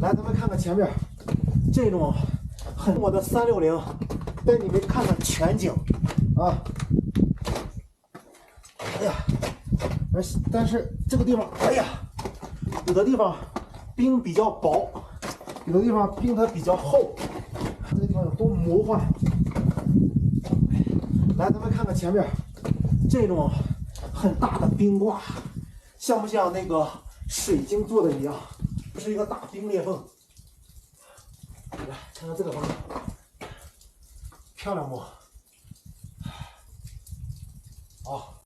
来，咱们看看前面这种我的360，带你们看看全景啊！哎呀，但是这个地方，哎呀，有的地方冰比较薄，有的地方冰它比较厚，这个地方有多魔幻！来，咱们看看前面这种很大的冰挂，像不像那个水晶做的一样？这是一个大冰裂缝。来看看这个方面，漂亮不？好。